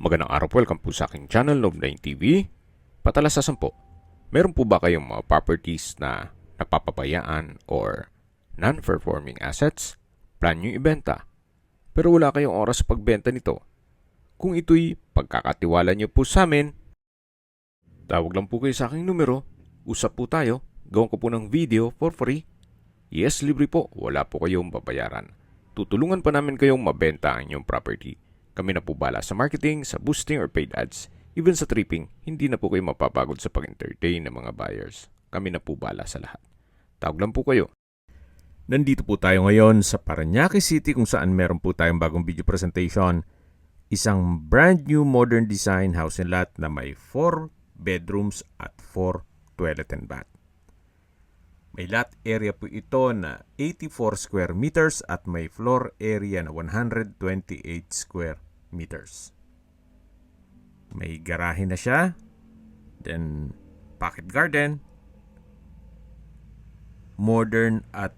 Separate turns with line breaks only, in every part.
Magandang araw po, welcome po sa aking channel, Love9 TV. Patalasasan po, meron po ba kayong mga properties na napapabayaan or non-performing assets? Plan nyo ibenta, pero wala kayong oras sa pagbenta nito. Kung ito'y pagkakatiwala nyo po sa amin, tawag lang po kayo sa aking numero, usap po tayo, gawin ko po ng video for free. Yes, libre po, wala po kayong babayaran. Tutulungan pa namin kayong mabenta ang inyong property. Kami na po bala sa marketing, sa boosting or paid ads. Even sa tripping, hindi na po kayo mapapagod sa pag-entertain ng mga buyers. Kami na po bala sa lahat. Tawag lang po kayo. Nandito po tayo ngayon sa Parañaque City kung saan meron po tayong bagong video presentation. Isang brand new modern design house and lot na may 4 bedrooms at 4 toilet and bath. May lot area po ito na 84 square meters at may floor area na 128 square meters. May garahe na siya. Then, pocket garden. Modern at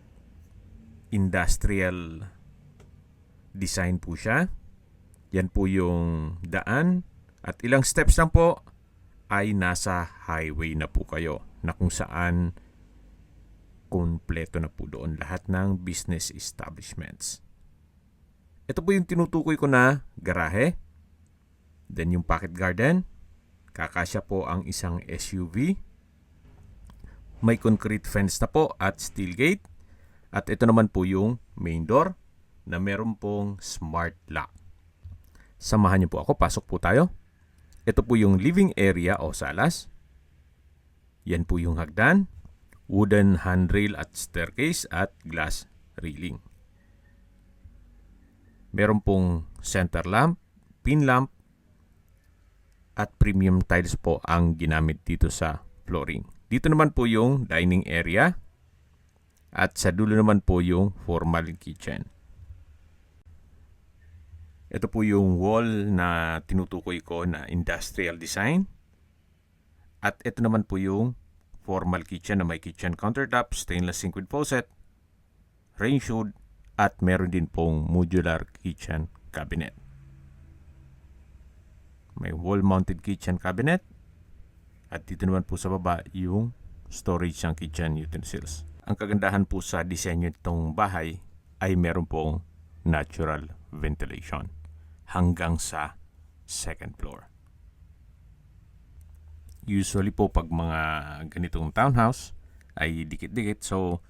industrial design po siya. Yan po yung daan. At ilang steps lang po ay nasa highway na po kayo na kung saan kumpleto na po doon lahat ng business establishments. Ito po yung tinutukoy ko na garahe. Then yung pocket garden. Kakasya po ang isang SUV. May concrete fence na po at steel gate. At ito naman po yung main door na meron pong smart lock. Samahan niyo po ako. Pasok po tayo. Ito po yung living area o salas. Yan po yung hagdan. Wooden handrail at staircase at glass railing. Meron pong center lamp, pin lamp, at premium tiles po ang ginamit dito sa flooring. Dito naman po yung dining area at sa dulo naman po yung formal kitchen. Ito po yung wall na tinutukoy ko na industrial design. At ito naman po yung formal kitchen na may kitchen countertop, stainless sink with faucet, range hood, at meron din pong modular kitchen cabinet. May wall-mounted kitchen cabinet. At dito naman po sa baba yung storage ng kitchen utensils. Ang kagandahan po sa disenyo nitong bahay ay meron pong natural ventilation hanggang sa second floor. Usually po pag mga ganitong townhouse ay dikit-dikit, so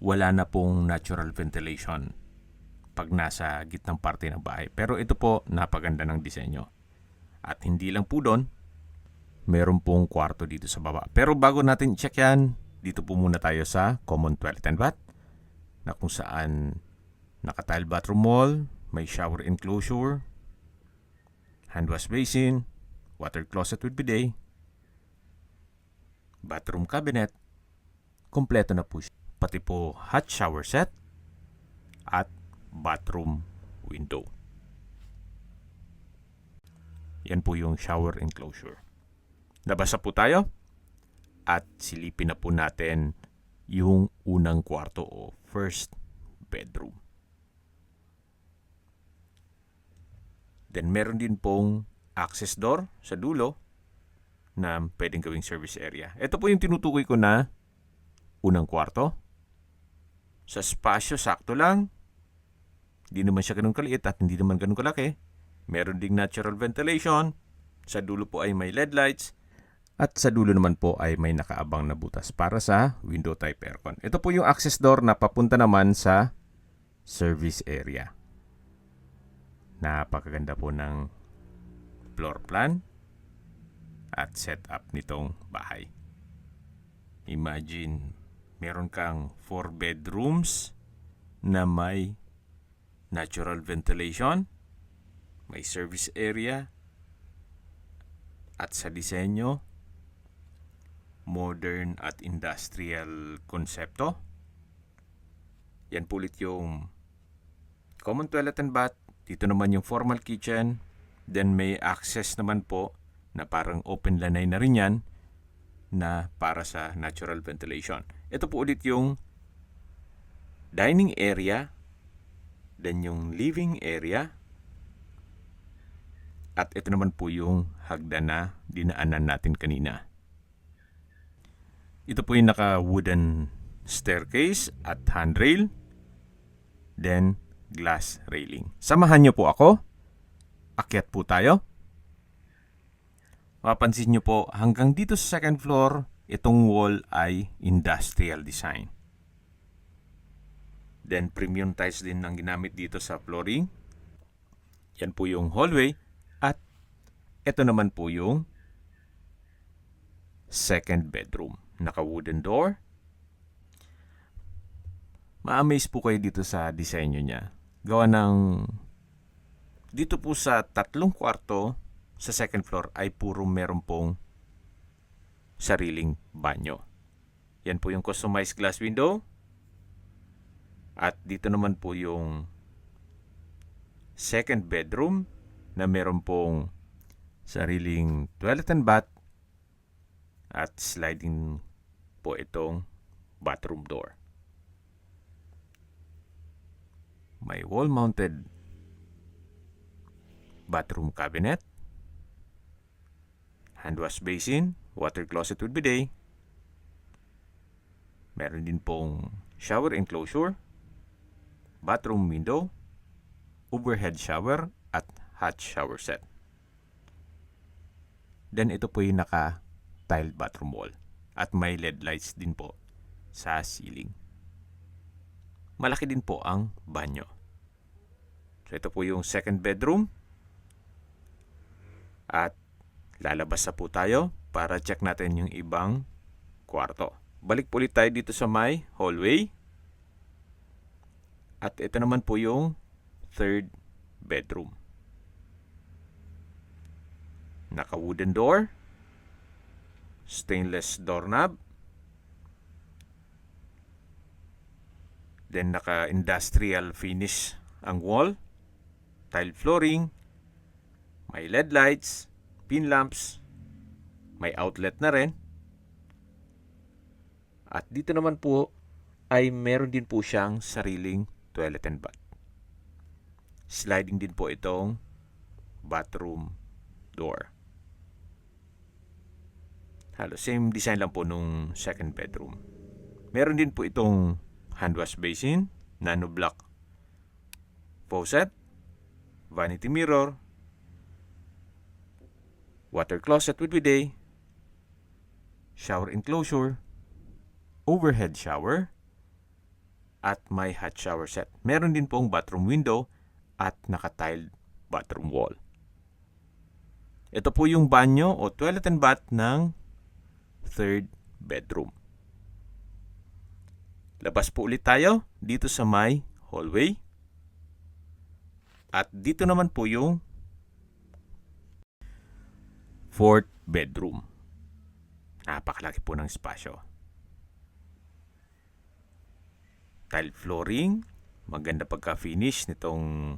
wala na pong natural ventilation pag nasa gitnang parte ng bahay. Pero ito po napaganda ng disenyo. At hindi lang po doon, meron pong kwarto dito sa baba. Pero bago natin check yan, dito po muna tayo sa common toilet and bath na kung saan naka-tile bathroom wall, may shower enclosure, hand wash basin, water closet with bidet, bathroom cabinet, kompleto na po siya. Pati po hot shower set at bathroom window. Yan po yung shower enclosure. Nabasa po tayo at silipin na po natin yung unang kwarto o first bedroom. Then meron din pong access door sa dulo na pwedeng gawing service area. Ito po yung tinutukoy ko na unang kwarto. Sa spasyo, sakto lang. Hindi naman siya ganun kaliit at hindi naman ganun kalaki. Meron ding natural ventilation. Sa dulo po ay may LED lights. At sa dulo naman po ay may nakaabang na butas para sa window type aircon. Ito po yung access door na papunta naman sa service area. Napakaganda po ng floor plan at setup nitong bahay. Imagine, meron kang 4 bedrooms na may natural ventilation, may service area, at sa disenyo, modern at industrial konsepto. Yan po ulit yung common toilet and bath. Dito naman yung formal kitchen. Then may access naman po na parang open lanay na rin yan na para sa natural ventilation. Ito po ulit yung dining area, then yung living area,
At ito naman po yung hagdan na dinaanan natin kanina. Ito po yung naka-wooden staircase at handrail. Then, glass railing. Samahan niyo po ako. Akyat po tayo. Mapansin niyo po, hanggang dito sa second floor, itong wall ay industrial design. Then, premium tiles din ang ginamit dito sa flooring. Yan po yung hallway. At ito naman po yung second bedroom. Naka-wooden door. Ma-amaze po kayo dito sa disenyo niya. Gawa ng... Dito po sa 3 kwarto sa second floor ay puro meron pong sariling banyo. Yan po yung customized glass window. At dito naman po yung second bedroom na meron pong sariling toilet and bath at sliding po itong bathroom door. May wall-mounted bathroom cabinet, hand wash basin, water closet with bidet. Meron din pong shower enclosure, bathroom window, overhead shower at hot shower set. Then ito po yung naka-tiled bathroom wall at may LED lights din po sa ceiling. Malaki din po ang banyo. So ito po yung second bedroom. At lalabas na po tayo para check natin yung ibang kwarto. Balik po ulit tayo dito sa may hallway. At ito naman po yung third bedroom. Naka-wooden door. Stainless doorknob. Then naka-industrial finish ang wall. Tile flooring. May LED lights. Pin lamps. May outlet na rin. At dito naman po ay meron din po siyang sariling toilet and bath. Sliding din po itong bathroom door. Halos same design lang po nung second bedroom. Meron din po itong hand wash basin, nano block faucet, vanity mirror, water closet with bidet, shower enclosure, overhead shower, at may hot shower set. Meron din pong bathroom window at naka-tiled bathroom wall. Ito po yung banyo o toilet and bath ng third bedroom. Labas po ulit tayo dito sa may hallway. At dito naman po yung fourth bedroom. Napakalaki po ng espasyo. Tile flooring. Maganda pagka-finish nitong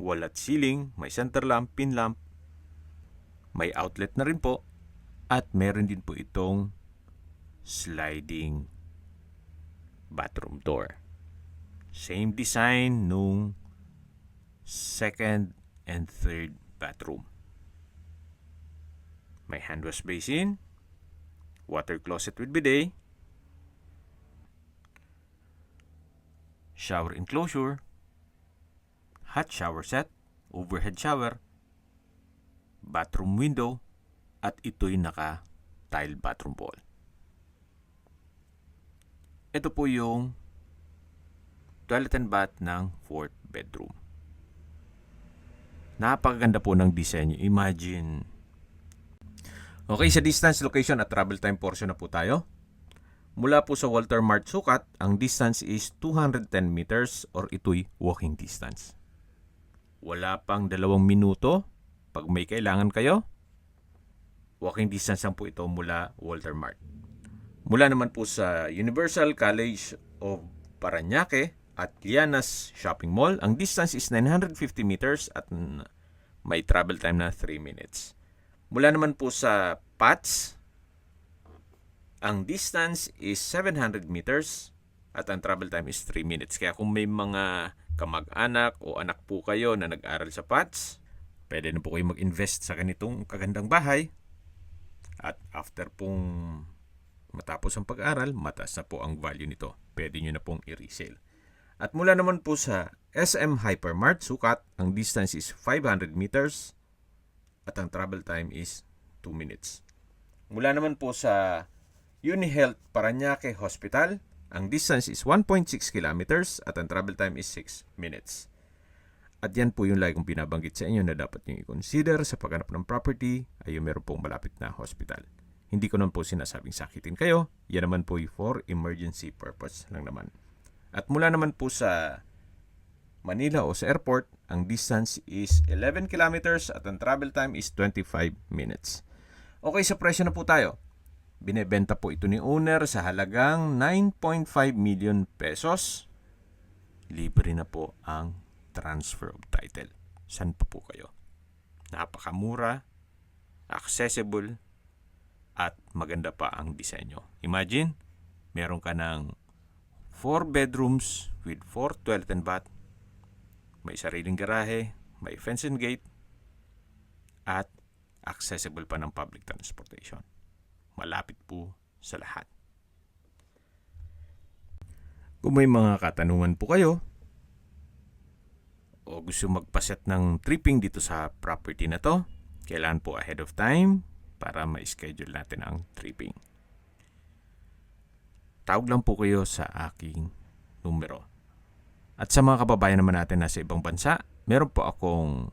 wall at ceiling. May center lamp, pin lamp. May outlet na rin po. At meron din po itong sliding bathroom door. Same design nung second and third bathroom. May hand wash basin, water closet with bidet, shower enclosure, hot shower set, overhead shower, bathroom window, at ito'y naka-tile bathroom wall. Ito po yung toilet and bath ng fourth bedroom. Napakaganda po ng disenyo. Imagine. Okay, sa distance, location at travel time portion na po tayo. Mula po sa Walter Mart Sukat, ang distance is 210 meters or ito'y walking distance. Wala pang 2 minuto. Pag may kailangan kayo, walking distance lang po ito mula Walter Mart. Mula naman po sa Universal College of Parañaque at Lianas Shopping Mall, ang distance is 950 meters at may travel time na 3 minutes. Mula naman po sa PATS, ang distance is 700 meters at ang travel time is 3 minutes. Kaya kung may mga kamag-anak o anak po kayo na nag-aral sa PATS, Pwede na po kayo mag-invest sa ganitong kagandang bahay. At after pong matapos ang pag-aaral, mataas na po ang value nito. Pwede nyo na pong i-resale. At mula naman po sa SM Hypermart Sukat, ang distance is 500 meters at ang travel time is 2 minutes. Mula naman po sa UniHealth Parañaque Hospital, ang distance is 1.6 kilometers at ang travel time is 6 minutes. At yan po yung lagi kong binabanggit sa inyo na dapat nyo i-consider sa paghanap ng property ay yung meron pong malapit na hospital. Hindi ko naman po sinasabing sakitin kayo. Yan naman po for emergency purpose lang naman. At mula naman po sa Manila o sa airport, ang distance is 11 kilometers at ang travel time is 25 minutes. Okay, sa presyo na po tayo. Binebenta po ito ni owner sa halagang 9.5 million pesos. Libre na po ang transfer of title. San pa po kayo? Napakamura, accessible, at maganda pa ang disenyo. Imagine, meron ka ng 4 bedrooms with 4 toilet and bath, may sariling garahe, may fence and gate, at accessible pa ng public transportation. Malapit po sa lahat. Kung may mga katanungan po kayo, o gusto magpaset ng tripping dito sa property na to, kailangan po ahead of time para ma-schedule natin ang tripping. Tawag lang po kayo sa aking numero. At sa mga kababayan naman natin nasa ibang bansa, meron po akong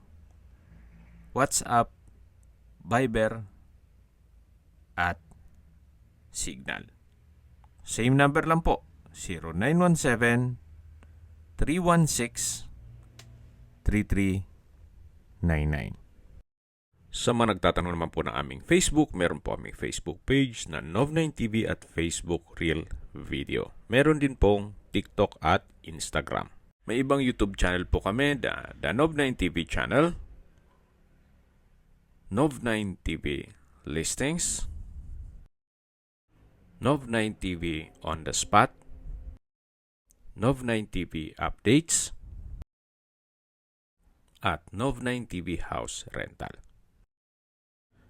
WhatsApp, Viber, at Signal. Same number lang po, 0917 316 3399.
Sa mga nagtatanong naman po ng aming Facebook, meron po aming Facebook page na Nov9TV at Facebook Real Video. Meron din pong TikTok at Instagram. May ibang YouTube channel po kami, the Nov9TV channel, Nov9TV Listings, Nov9TV On The Spot, Nov9TV Updates, at Nov9TV House Rental.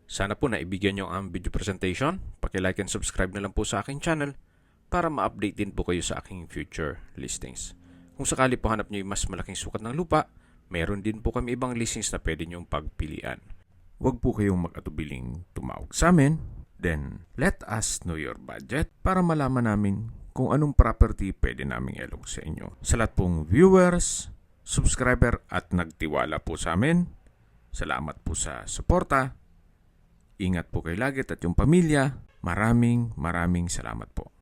Sana po naibigyan nyo ang video presentation. Paki-like and subscribe na lang po sa aking channel para ma-update din po kayo sa aking future listings. Kung sakali po hanap nyo yung mas malaking sukat ng lupa, meron din po kami ibang listings na pwede nyong pagpilian.
Huwag po kayong mag-atubiling tumawag sa amin. Then, let us know your budget para malaman namin kung anong property pwede naming ilog sa inyo. Sa lahat pong viewers, subscriber at nagtiwala po sa amin, salamat po sa suporta. Ingat po kayo lagi at yung pamilya. Maraming salamat po.